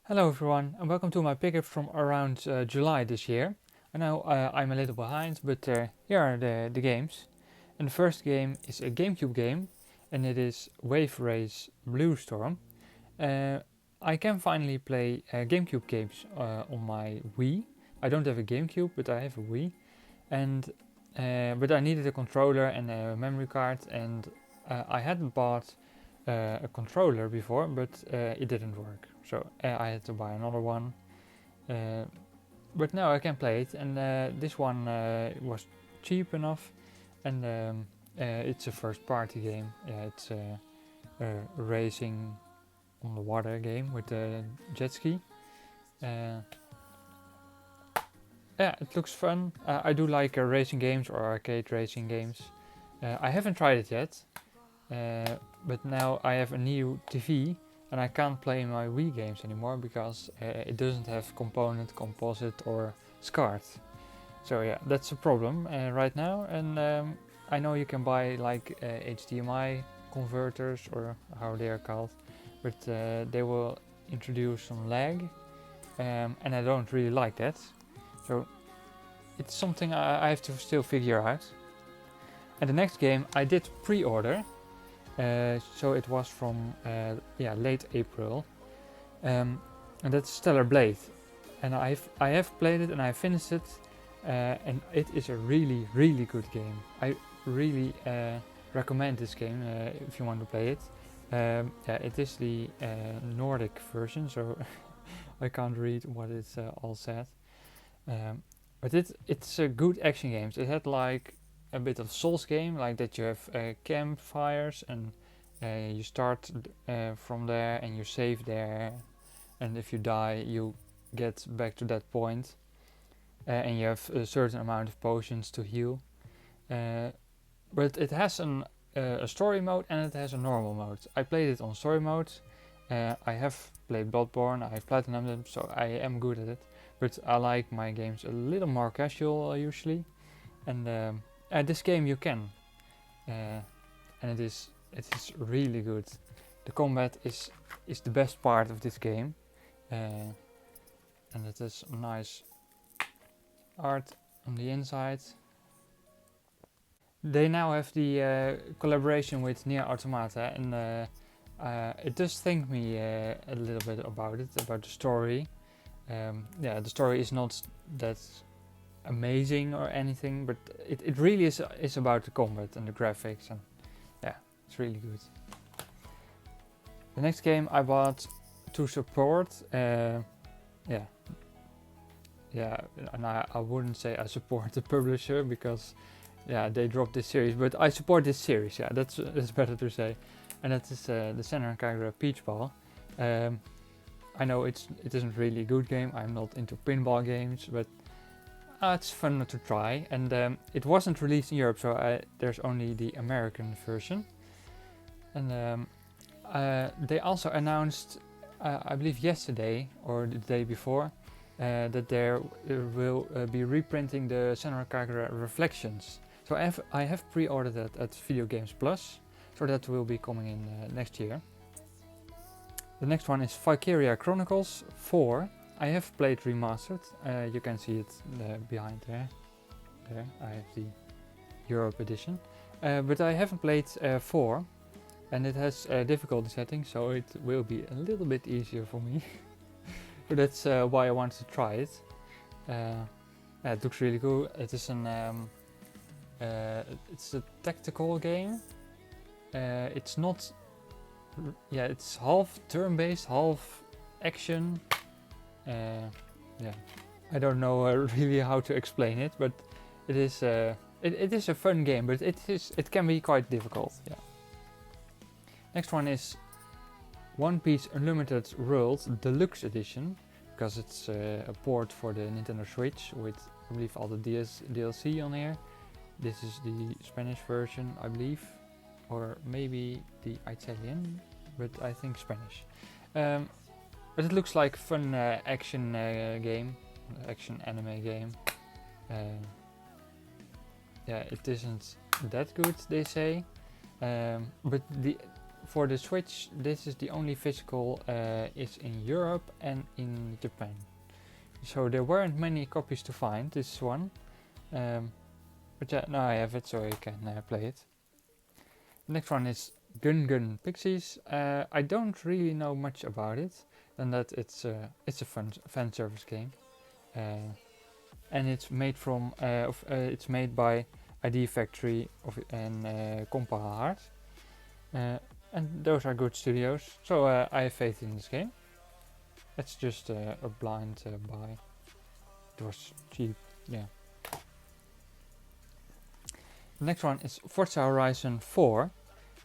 Hello everyone and welcome to my pickup from around July this year. I know I'm a little behind, but here are the games. And the first game is a GameCube game and it is Wave Race Blue Storm. Uh, I can finally play GameCube games on my Wii. I don't have a GameCube, but I have a Wii. And but I needed a controller and a memory card, and I hadn't bought a controller before, but it didn't work. So I had to buy another one. Uh, but now I can play it, and this one was cheap enough, and it's a first-party game. Yeah, it's a racing on the water game with a jet ski. Uh, yeah, it looks fun. I do like racing games or arcade racing games. I haven't tried it yet, but now I have a new TV and I can't play my Wii games anymore because it doesn't have component, composite or SCART. So yeah, that's a problem right now. And I know you can buy like HDMI converters or how they are called, but they will introduce some lag, and I don't really like that. So it's something I have to still figure out. And the next game I did pre-order, so it was from late April, and that's Stellar Blade. And I have played it and I finished it, and it is a really good game. I really recommend this game if you want to play it. It is the Nordic version, so I can't read what it's all said. But it's a good action game. It had like a bit of Souls game, like that you have campfires and you start from there and you save there, and if you die you get back to that point, and you have a certain amount of potions to heal. But it has a story mode and it has a normal mode. I played it on story mode. I have played Bloodborne, I have platinumed them, so I am good at it. But I like my games a little more casual usually, and this game you can, and it is really good. The combat is the best part of this game, and it is nice art on the inside. They now have the collaboration with Nier Automata, and it does think me a little bit about the story. The story is not that amazing or anything, but it really is about the combat and the graphics, and yeah, it's really good. The next game I bought to support, and I wouldn't say I support the publisher because they dropped this series, but I support this series. Yeah, that's better to say, and that is the Senran Kagura Peach Ball. I know it isn't really a good game. I'm not into pinball games, but it's fun to try. And it wasn't released in Europe, so there's only the American version. And they also announced, I believe yesterday or the day before, that there will be reprinting the Senran Kagura Reflections. So I have pre-ordered that at Video Games Plus, so that will be coming in next year. The next one is Valkyria Chronicles 4. I have played Remastered. You can see it behind there. There, I have the Europe edition. But I haven't played 4. And it has difficulty settings, so it will be a little bit easier for me. So that's why I wanted to try it. It looks really cool. It is it's a tactical game. It's not... it's half turn-based, half action. I don't know really how to explain it, but it is a fun game, but it can be quite difficult. Yeah. Next one is One Piece Unlimited World Deluxe Edition, because it's a port for the Nintendo Switch with, I believe, all the DLC on here. This is the Spanish version, I believe, or maybe the Italian, but I think Spanish. But it looks like a fun action game, action anime game. It isn't that good, they say, but for the Switch, this is the only physical is in Europe and in Japan. So there weren't many copies to find, this one. But yeah, now I have it, so I can play it. The next one is Gun Gun Pixies. I don't really know much about it, than that it's a fan service game, and it's made from it's made by ID Factory and Compa Hard, and those are good studios. So I have faith in this game. It's just a blind buy. It was cheap, yeah. The next one is Forza Horizon 4.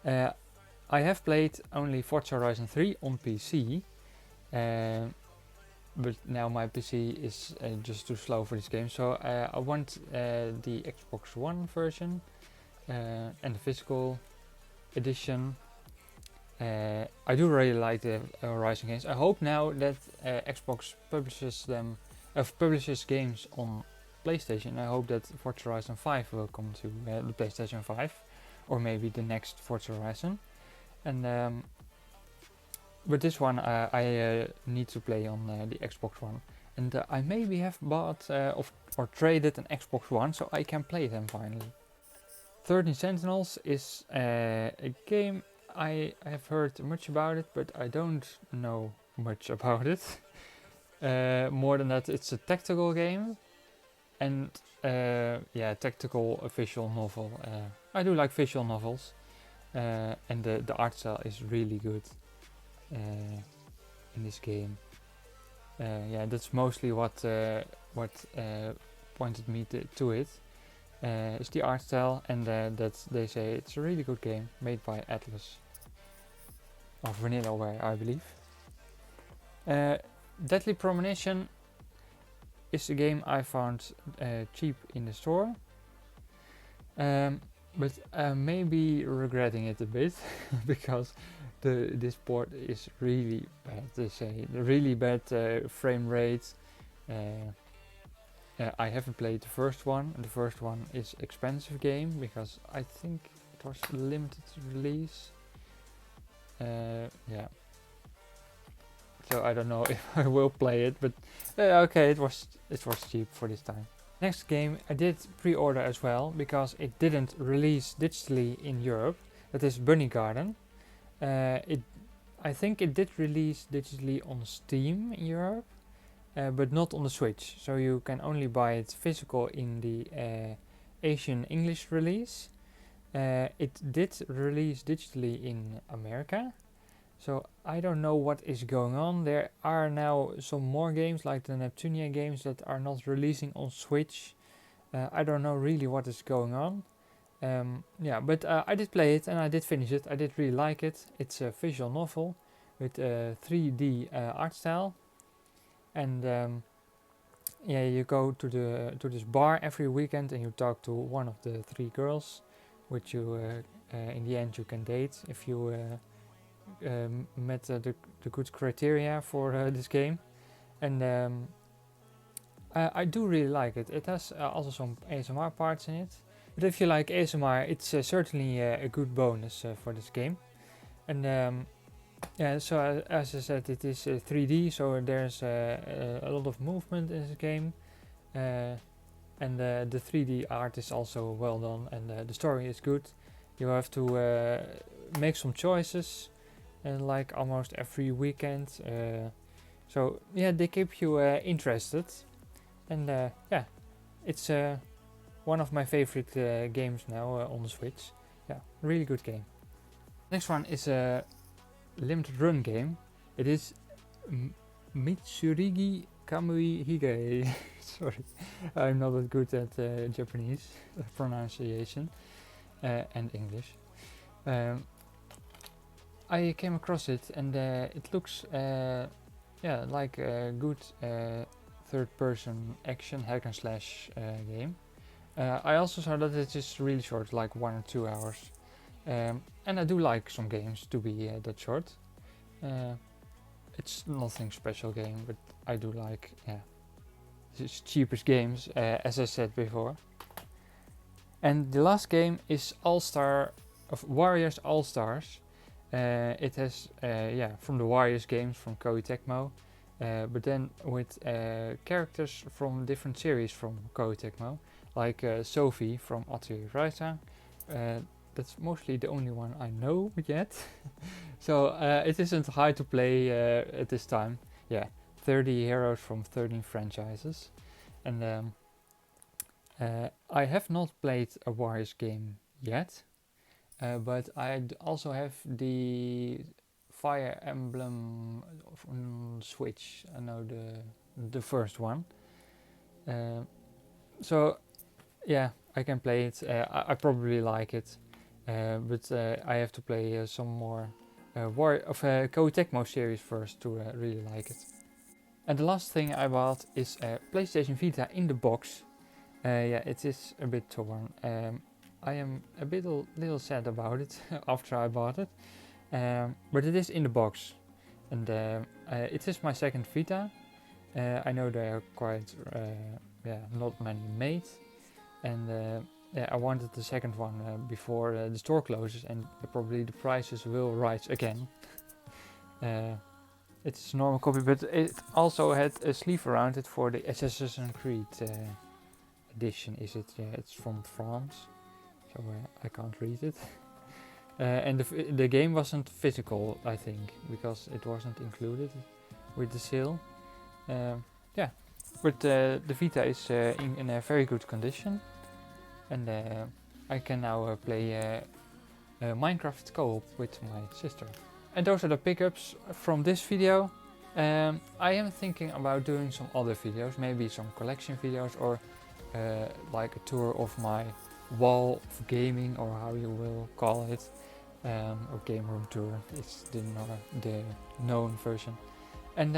I have played only Forza Horizon 3 on PC, but now my PC is just too slow for this game, so I want the Xbox One version and the physical edition. I do really like the Horizon games. I hope now that Xbox publishes games on PlayStation. I hope that Forza Horizon 5 will come to the PlayStation 5, or maybe the next Forza Horizon. And but this one I need to play on the Xbox One, and I maybe have bought or traded an Xbox One so I can play them finally. 13 Sentinels is a game I have heard much about it, but I don't know much about it. More than that, it's a tactical game, and yeah, tactical visual novel. I do like visual novels, and the art style is really good in this game. Yeah, that's mostly what pointed me to it. Is the art style, and that they say it's a really good game made by Atlas of Vanillaware, I believe. Deadly Premonition is a game I found cheap in the store, but maybe regretting it a bit because this port is really bad. They say really bad frame rate. I haven't played the first one. The first one is expensive game because I think it was limited release. Yeah. So I don't know if I will play it, but okay, it was cheap for this time. Next game I did pre-order as well because it didn't release digitally in Europe. That is Bunny Garden. I think it did release digitally on Steam in Europe, but not on the Switch. So you can only buy it physical in the Asian English release. It did release digitally in America. So I don't know what is going on. There are now some more games like the Neptunia games that are not releasing on Switch. I don't know really what is going on. Yeah, but I did play it and I did finish it. I did really like it. It's a visual novel with 3D art style, and yeah, you go to this bar every weekend and you talk to one of the 3 girls, which you in the end you can date if you met the good criteria for this game. And I do really like it. It has also some ASMR parts in it. But if you like ASMR, it's certainly a good bonus for this game. And yeah, so as I said, it is 3D, so there's a lot of movement in this game. And the 3D art is also well done, and the story is good. You have to make some choices, like almost every weekend. So yeah, they keep you interested. And yeah, it's one of my favorite games now on the Switch. Yeah, really good game. Next one is a limited run game. It is Mitsurigi Kamui Hige. Sorry, I'm not that good at Japanese pronunciation and English. I came across it, and it looks yeah, like a good third-person action hack and slash game. I also saw that it is really short, like 1 or 2 hours, and I do like some games to be that short. It's nothing special game, but I do like, yeah, it's cheapest games, as I said before. And the last game is Warriors All Stars. It has from the Warriors games from Koei Tecmo, but then with characters from different series from Koei Tecmo, like Sophie from Atelier Ryza. That's mostly the only one I know yet. So it isn't hard to play at this time. Yeah, 30 heroes from 13 franchises. And I have not played a Warriors game yet, but I also have the Fire Emblem on Switch. I know the first one. So yeah, I can play it. I probably like it, but I have to play some more Koei Tecmo series first to really like it. And the last thing I bought is a PlayStation Vita in the box. Yeah, it is a bit torn. I am a little sad about it after I bought it, but it is in the box, and it is my second Vita. I know there are quite not many made, and I wanted the second one before the store closes, and probably the prices will rise again. It's a normal copy, but it also had a sleeve around it for the Assassin's Creed edition. Is it? Yeah, it's from France, so I can't read it. And the game wasn't physical, I think, because it wasn't included with the sale. But the Vita is in a very good condition, and I can now play Minecraft co-op with my sister. And those are the pickups from this video. I am thinking about doing some other videos, maybe some collection videos, or like a tour of my wall of gaming, or how you will call it, or game room tour is the known version. And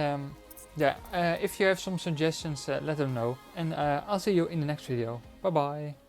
if you have some suggestions, let them know, and I'll see you in the next video. Bye bye.